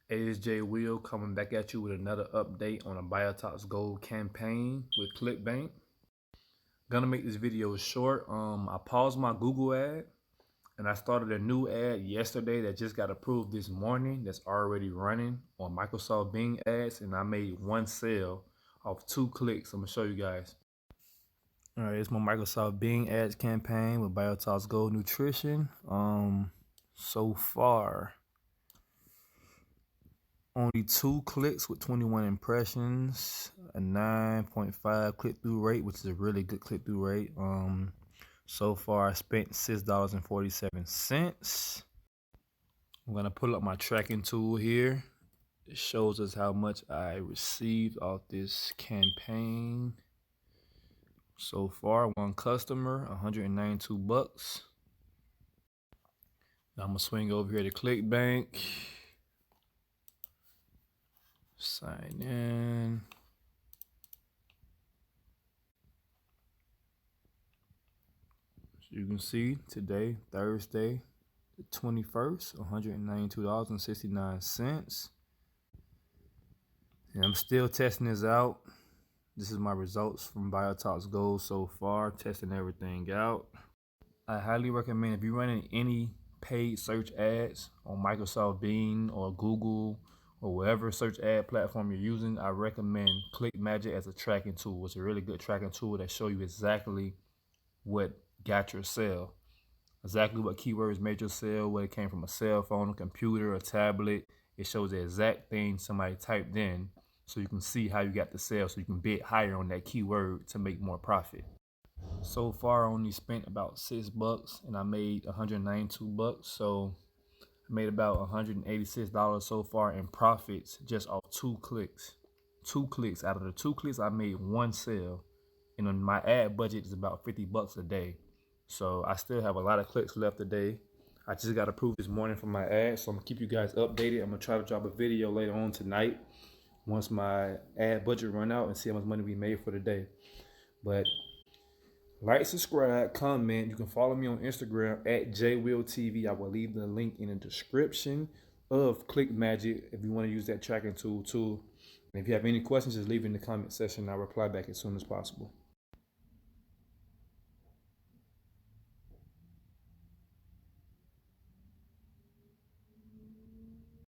ASJ Will coming back at you with another update on a Biotox Gold campaign with ClickBank. Gonna make this video short. I paused my Google ad and I started a new ad yesterday that just got approved this morning that's already running on Microsoft Bing ads, and I made one sale off 2 clicks. I'm gonna show you guys. All right, it's my Microsoft Bing ads campaign with Biotox Gold Nutrition. So far, only 2 clicks with 21 impressions, a 9.5 click-through rate, which is a really good click-through rate. So far I spent $6.47. I'm gonna pull up my tracking tool here. It shows us how much I received off this campaign. So far, one customer, 192 bucks. Now I'm gonna swing over here to ClickBank. Sign in. As you can see, today, Thursday, the 21st, $192.69. And I'm still testing this out. This is my results from Biotox Gold so far, testing everything out. I highly recommend, if you're running any paid search ads on Microsoft Bing or Google or whatever search ad platform you're using, I recommend ClickMagic as a tracking tool. It's a really good tracking tool that shows you exactly what got your sale, exactly what keywords made your sale, whether it came from a cell phone, a computer, a tablet. It shows the exact thing somebody typed in, so you can see how you got the sale, so you can bid higher on that keyword to make more profit. So far I only spent about $6 and I made 192 bucks, so I made about $186 so far in profits just off 2 clicks. 2 clicks. Out of the 2 clicks, I made one sale, and on my ad budget is about 50 bucks a day. So I still have a lot of clicks left today. I just got approved this morning for my ad, so I'm gonna keep you guys updated. I'm gonna try to drop a video later on tonight once my ad budget run out and see how much money we made for the day. But like, subscribe, comment. You can follow me on Instagram at JWillTV. I will leave the link in the description of ClickMagic if you want to use that tracking tool too. And if you have any questions, just leave it in the comment section. I'll reply back as soon as possible.